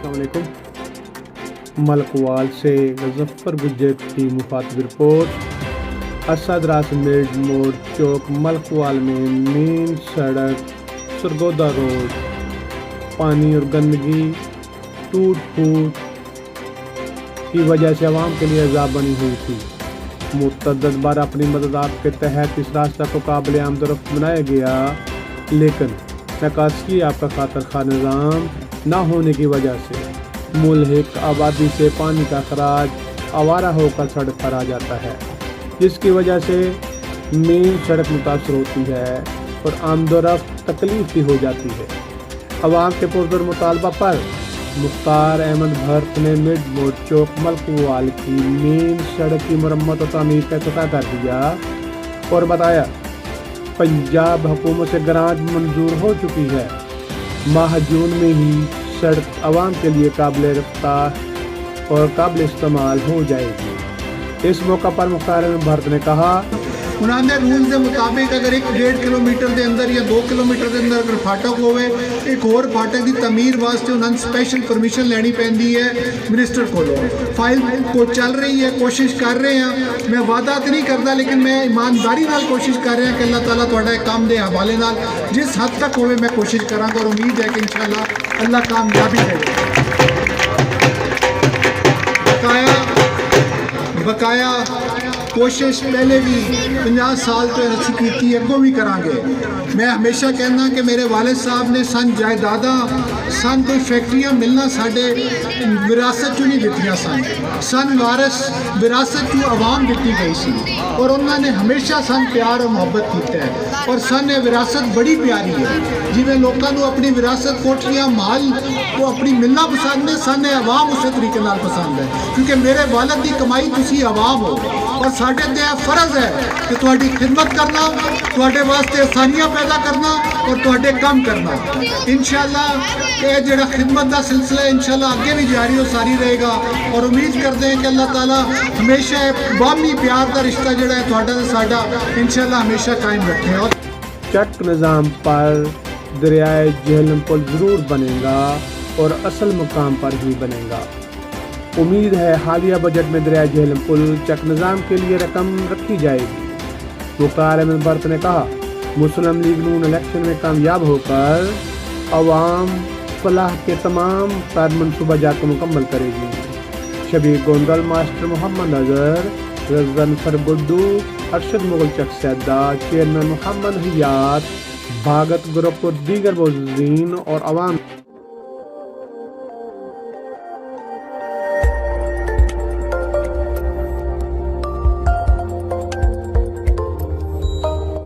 अस्सलाम वालेकुम। मलकवाल से मुजफ्फर गुज्जर की मुखातिब रिपोर्ट। असद रास मिड मोड़ चौक मलकवाल में मेन सड़क सरगोदा रोड पानी और गंदगी टूट फूट की वजह से आवाम के लिए अज़ाब बनी हुई थी। मुतअद्दिद बार अपनी मदद के तहत इस रास्ता को काबिल आमदरफ्त बनाया गया, लेकिन नकासी आपका खातर खा निज़ाम न होने की वजह से मुल्हिक आबादी से पानी का खराज आवारा होकर सड़क पर आ जाता है, जिसकी वजह से मेन सड़क मुतासर होती है और आमदोरफ्त तकलीफ भी हो जाती है। अवाम के पुरजोर मुतालबा पर मुख्तार अहमद भर्त ने मिड मोड़ चौक मलकवाल की मेन सड़क की मरम्मत और तामीर का इफ्तिताह कर दिया और बताया पंजाब हुकूमत से ग्रांट मंजूर हो चुकी है। माह जून में ही सड़क आवाम के लिए काबिल रफ्तार और काबिल इस्तेमाल हो जाएगी। इस मौका पर मुख्तार अहमद भर्त ने कहा, उन्होंने रूल के मुताबिक अगर 1.5 किलोमीटर के अंदर या 2 किलोमीटर के अंदर अगर फाटक होवे, एक और फाटक की तमीर वास्ते उन्होंने स्पैशल परमिशन लैनी पैंदी है मिनिस्टर को। फाइल को चल रही है, कोशिश कर रहे हैं। मैं वादा तो नहीं करता, लेकिन मैं ईमानदारी नाल कोशिश कर रहा कि अल्लाह ताला तुहाडा काम दे हवाले नाल जिस हद तक होवे मैं कोशिश करांगा और उम्मीद है कि इंशाअल्लाह अल्लाह कामयाबी देगा। बकाया कोशिश पहले भी 50 साल तो असी की, अगों भी करांगे। मैं हमेशा कहना कि मेरे वालिद साहब ने सन जायदादा सन कोई फैक्ट्रियां मिलना साढ़े विरासत चू नहीं दित्तियां सन वारस विरासत चू आवाम दिती गई सी और उन्होंने हमेशा सन प्यार और मोहब्बत किया है और सन विरासत बड़ी प्यारी है। जिवें लोगों को अपनी विरासत कोठियां माल वो अपनी मिलना पसंद है, सन आवाम उस तरीके नाल पसंद है, क्योंकि मेरे वालिद की कमाई तुसी आवाम हो और साढ़े ते फर्ज है कि तुहाडी खिदमत करना, तुहाडे वास्ते आसानियां पैदा करना और तुहाडे काम करना। इंशाअल्लाह ये जिहड़ा खिदमत का सिलसिला इंशाअल्लाह आगे भी जारी और सारी रहेगा और उम्मीद करते हैं कि अल्लाह ताला हमेशा बामी प्यार का रिश्ता जिहड़ा है तुहाडा ते साडा इंशाअल्लाह हमेशा कायम रखे। और चक निज़ाम पर दरियाए झेलम पुल ज़रूर बनेगा और असल मुकाम पर ही बनेगा। उम्मीद है हालिया बजट में दरिया झेलम पुल चक निज़ाम के लिए रकम रखी जाएगी। मुख्तार अहमद भर्त ने कहा, मुस्लिम लीग नून इलेक्शन में कामयाब होकर अवाम फलाह के तमाम तर मनसूबा जात मुकम्मल करेगी। शबीर गोंदल, मास्टर मोहम्मद अजहर, रज़न फरगुड्डू, अरशद मुगल चक सैदा, चेयरमैन मोहम्मद हियात, भागत ग्रुप और दीगर मोअज़्ज़ीन और अवाम